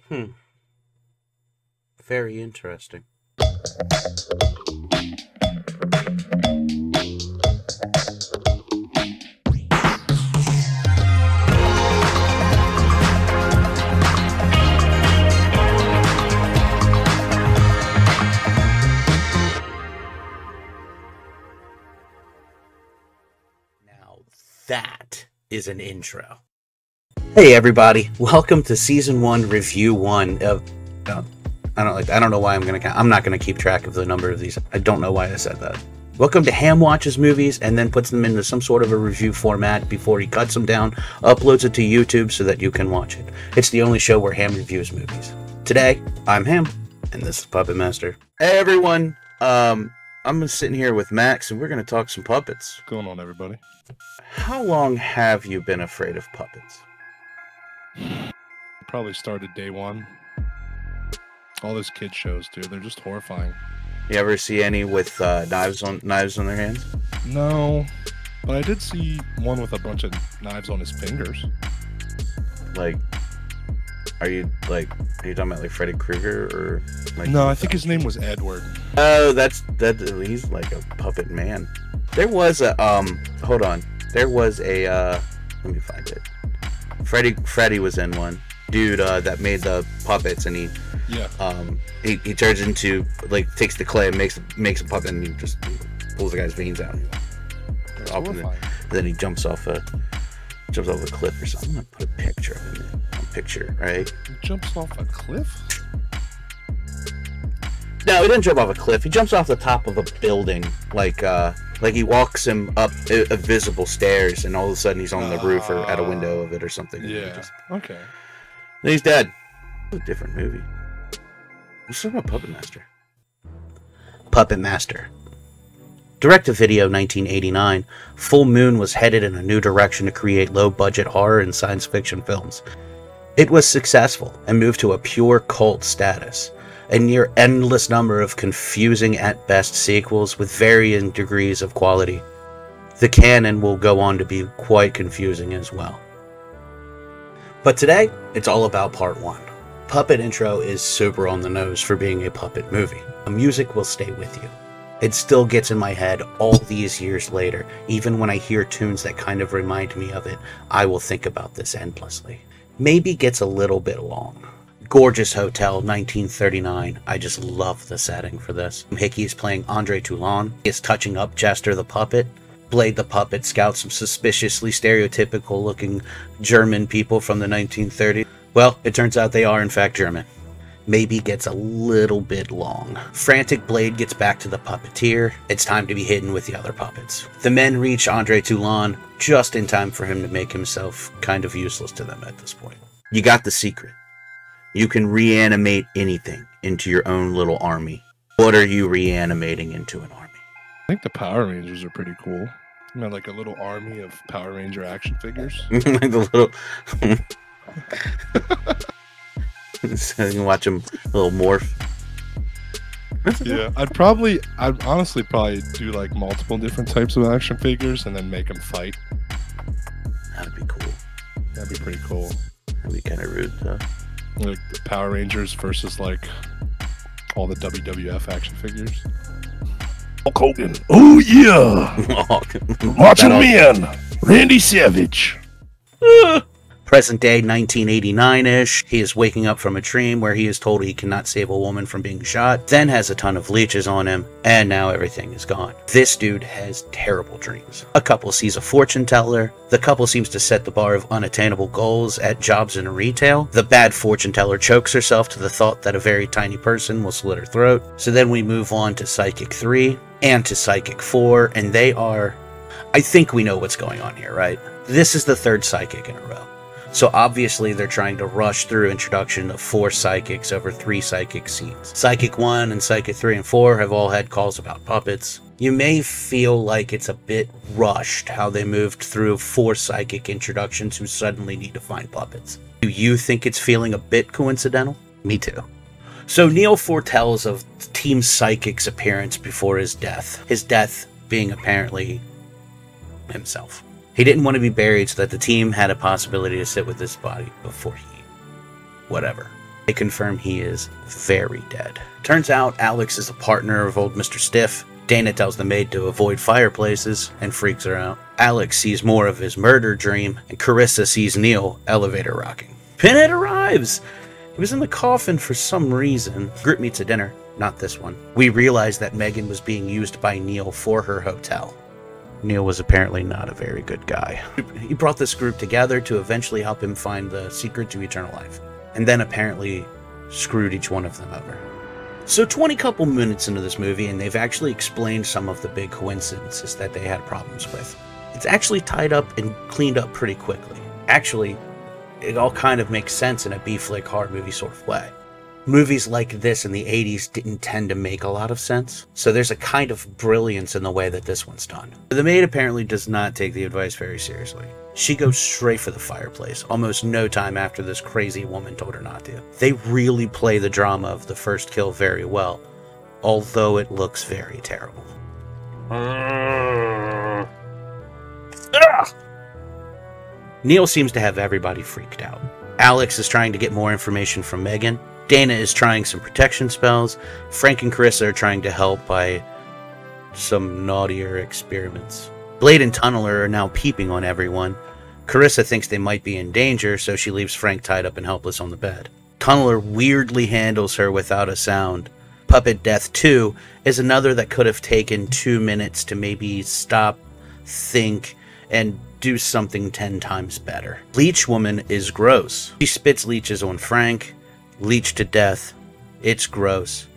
Hmm. Very interesting. Now that is an intro. Hey everybody, welcome to season 1, review 1 of I don't know why I'm not gonna keep track of the number of these. I don't know why I said that. Welcome to Ham watches movies and then puts them into some sort of a review format before he cuts them down, uploads it to YouTube so that you can watch it. It's the only show where Ham reviews movies. Today, I'm Ham, and this is Puppet Master. Hey everyone, I'm sitting here with Max and we're gonna talk some puppets. What's going on, everybody? How long have you been afraid of puppets? Probably started day one. All those kid shows, dude, they're just horrifying. You ever see any with knives on their hands? No, but I did see one with a bunch of knives on his fingers. Like, are you talking about like Freddy Krueger or? Like, no, I think his name was Edward. Oh, he's like a puppet man. There was a hold on. There was a let me find it. Freddy was in one. Dude that made the puppets, and he turns into, like, takes the clay and makes a puppet, and he just pulls the guy's veins out. Then he jumps off a cliff or something. I'm gonna put a picture of him. Picture, right? He jumps off a cliff? No, he didn't jump off a cliff. He jumps off the top of a building, like he walks him up invisible stairs, and all of a sudden he's on the roof or at a window of it or something. Yeah. Okay. Then he's dead. It's a different movie. Let's talk about Puppet Master. Puppet Master. Direct-to-video 1989, Full Moon was headed in a new direction to create low-budget horror and science fiction films. It was successful and moved to a pure cult status. A near endless number of confusing at best sequels with varying degrees of quality. The canon will go on to be quite confusing as well. But today, it's all about part 1. Puppet intro is super on the nose for being a puppet movie. The music will stay with you. It still gets in my head all these years later. Even when I hear tunes that kind of remind me of it, I will think about this endlessly. Maybe gets a little bit long. Gorgeous hotel, 1939. I just love the setting for this. Hickey is playing Andre Toulon. He is touching up Jester the puppet. Blade the puppet scouts some suspiciously stereotypical looking German people from the 1930s. Well, it turns out they are in fact German. Maybe gets a little bit long. Frantic Blade gets back to the puppeteer. It's time to be hidden with the other puppets. The men reach Andre Toulon just in time for him to make himself kind of useless to them at this point. You got the secret. You can reanimate anything into your own little army. What are you reanimating into an army? I think the Power Rangers are pretty cool. I mean, like a little army of Power Ranger action figures. Like the little... So you can watch them a little morph. Yeah, I'd honestly probably do like multiple different types of action figures and then make them fight. That'd be cool. That'd be pretty cool. That'd be kind of rude, though. Like the Power Rangers versus like all the WWF action figures. Hulk Hogan. Oh yeah. Macho Man. Randy Savage. Present day 1989-ish. He is waking up from a dream where he is told he cannot save a woman from being shot, then has a ton of leeches on him, and now everything is gone. This dude has terrible dreams. A couple sees a fortune teller. The couple seems to set the bar of unattainable goals at jobs in retail. The bad fortune teller chokes herself to the thought that a very tiny person will slit her throat. So then we move on to Psychic 3 and to Psychic 4, and they are... I think we know what's going on here, right? This is the third Psychic in a row. So obviously they're trying to rush through introduction of 4 psychics over 3 psychic scenes. Psychic 1 and Psychic 3 and 4 have all had calls about puppets. You may feel like it's a bit rushed how they moved through 4 psychic introductions who suddenly need to find puppets. Do you think it's feeling a bit coincidental? Me too. So Neil foretells of Team Psychic's appearance before his death being apparently himself. He didn't want to be buried so that the team had a possibility to sit with his body before he... whatever. They confirm he is very dead. Turns out Alex is a partner of old Mr. Stiff. Dana tells the maid to avoid fireplaces and freaks her out. Alex sees more of his murder dream, and Carissa sees Neil elevator rocking. Pinhead arrives! He was in the coffin for some reason. Group meets at dinner, not this one. We realize that Megan was being used by Neil for her hotel. Neil was apparently not a very good guy. He brought this group together to eventually help him find the secret to eternal life, and then apparently screwed each one of them over. So 20 couple minutes into this movie, and they've actually explained some of the big coincidences that they had problems with. It's actually tied up and cleaned up pretty quickly. Actually, it all kind of makes sense in a B-flick horror movie sort of way. Movies like this in the 80s didn't tend to make a lot of sense, so there's a kind of brilliance in the way that this one's done. The maid apparently does not take the advice very seriously. She goes straight for the fireplace, almost no time after this crazy woman told her not to. They really play the drama of the first kill very well, although it looks very terrible. Neil seems to have everybody freaked out. Alex is trying to get more information from Megan. Dana is trying some protection spells. Frank and Carissa are trying to help by some naughtier experiments. Blade and Tunneler are now peeping on everyone. Carissa thinks they might be in danger, so she leaves Frank tied up and helpless on the bed. Tunneler weirdly handles her without a sound. Puppet Death 2 is another that could have taken 2 minutes to maybe stop, think, and do something 10 times better. Leech Woman is gross. She spits leeches on Frank. Leech to death. It's gross.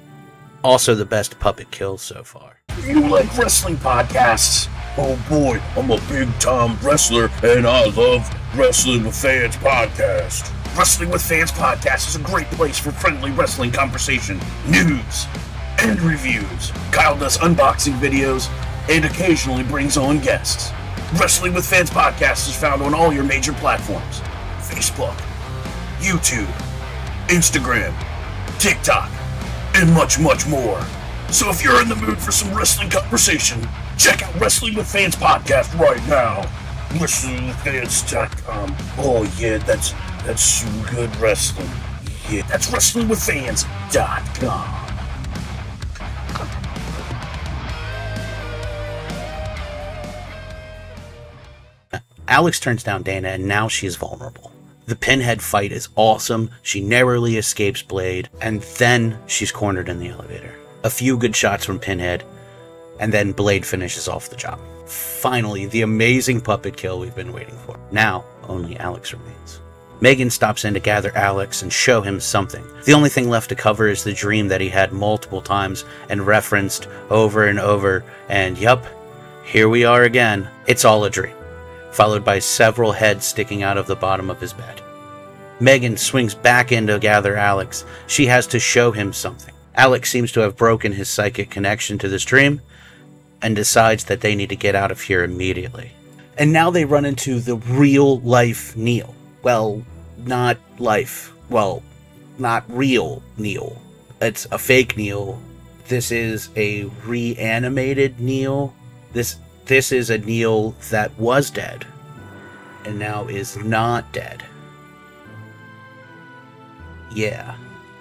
Also the best puppet kill so far. You like wrestling podcasts? Oh boy, I'm a big-time wrestler, and I love Wrestling with Fans podcast. Wrestling with Fans podcast is a great place for friendly wrestling conversation, news, and reviews. Kyle does unboxing videos and occasionally brings on guests. Wrestling with Fans podcast is found on all your major platforms: Facebook, YouTube, Instagram, TikTok, and much, much more. So if you're in the mood for some wrestling conversation, check out Wrestling with Fans podcast right now. WrestlingWithFans.com. Oh yeah, that's some good wrestling. Yeah, that's WrestlingWithFans.com. Alex turns down Dana, and now she is vulnerable. The Pinhead fight is awesome. She narrowly escapes Blade, and then she's cornered in the elevator. A few good shots from Pinhead, and then Blade finishes off the job. Finally, the amazing puppet kill we've been waiting for. Now, only Alex remains. Megan stops in to gather Alex and show him something. The only thing left to cover is the dream that he had multiple times and referenced over and over, and yup, here we are again. It's all a dream, followed by several heads sticking out of the bottom of his bed. Megan swings back in to gather Alex. She has to show him something. Alex seems to have broken his psychic connection to this dream and decides that they need to get out of here immediately. And now they run into the real-life Neil. Well, not life. Well, not real Neil. It's a fake Neil. This is a reanimated Neil. This is a Neil that was dead and now is not dead. Yeah.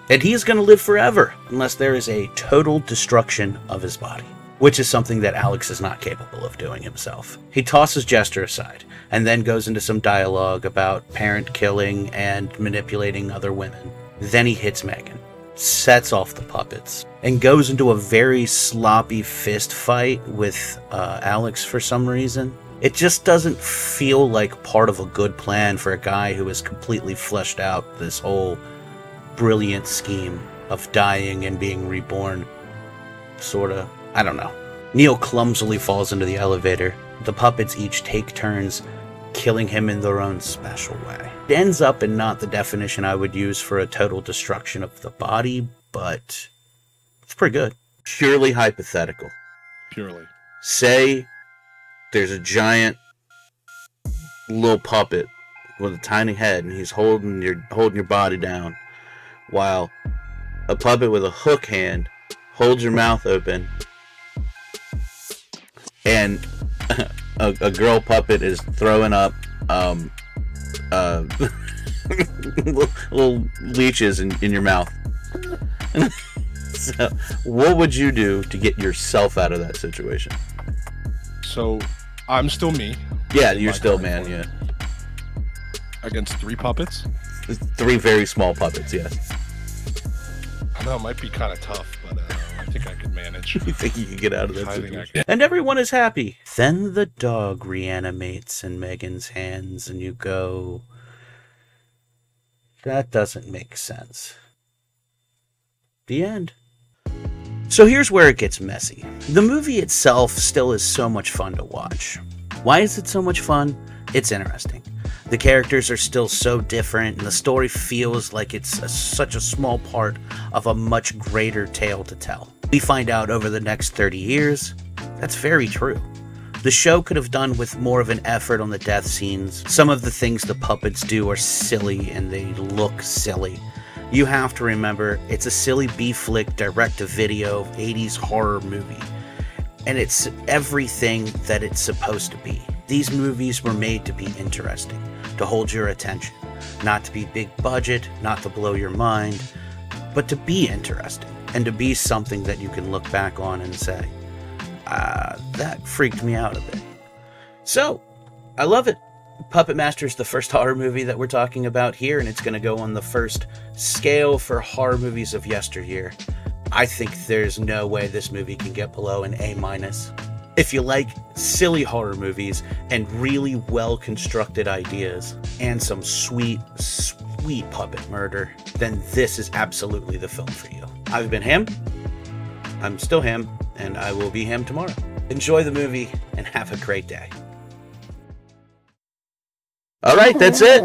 And he's going to live forever unless there is a total destruction of his body, which is something that Alex is not capable of doing himself. He tosses Jester aside and then goes into some dialogue about parent killing and manipulating other women. Then he hits Megan, sets off the puppets, and goes into a very sloppy fist fight with Alex for some reason. It just doesn't feel like part of a good plan for a guy who has completely fleshed out this whole brilliant scheme of dying and being reborn. Sorta. I don't know. Neil clumsily falls into the elevator. The puppets each take turns killing him in their own special way. It ends up in not the definition I would use for a total destruction of the body, but it's pretty good. Purely hypothetical. Purely. Say there's a giant little puppet with a tiny head, and he's holding your body down, while a puppet with a hook hand holds your mouth open, and a girl puppet is throwing up little leeches in your mouth. So, what would you do to get yourself out of that situation? So, I'm still me. Yeah, you're still man, yeah. Against 3 puppets? 3 very small puppets, yes. I know, it might be kind of tough, but I think I could manage. You think you can get out of that I think I situation? can. And everyone is happy. Then the dog reanimates in Megan's hands, and you go, that doesn't make sense. The end. So here's where it gets messy. The movie itself still is so much fun to watch. Why is it so much fun? It's interesting. The characters are still so different, and the story feels like it's such a small part of a much greater tale to tell. We find out over the next 30 years, that's very true. The show could have done with more of an effort on the death scenes. Some of the things the puppets do are silly, and they look silly. You have to remember, it's a silly B-flick direct-to-video 80s horror movie. And it's everything that it's supposed to be. These movies were made to be interesting, to hold your attention. Not to be big budget, not to blow your mind, but to be interesting. And to be something that you can look back on and say, that freaked me out a bit. So, I love it. Puppet Master is the first horror movie that we're talking about here, and it's going to go on the first scale for horror movies of yesteryear. I think there's no way this movie can get below an A-. If you like silly horror movies and really well-constructed ideas and some sweet, sweet puppet murder, then this is absolutely the film for you. I've been Ham. I'm still Ham, and I will be Ham tomorrow. Enjoy the movie and have a great day. All right, that's it.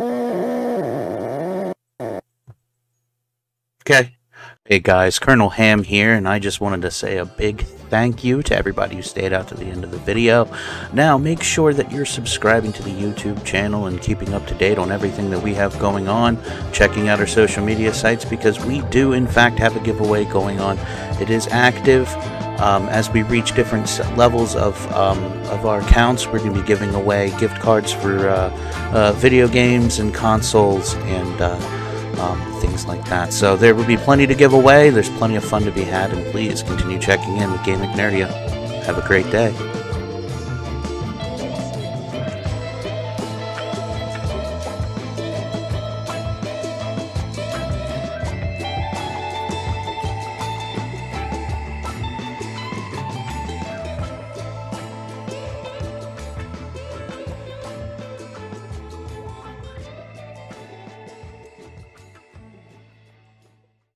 Okay. Hey guys, Colonel Ham here, and I just wanted to say a big thank you to everybody who stayed out to the end of the video. Now, make sure that you're subscribing to the YouTube channel and keeping up to date on everything that we have going on, checking out our social media sites, because we do, in fact, have a giveaway going on. It is active. As we reach different levels of our accounts, we're going to be giving away gift cards for video games and consoles and things like that. So there will be plenty to give away. There's plenty of fun to be had, and please continue checking in with Gamic Nerdia. Have a great day.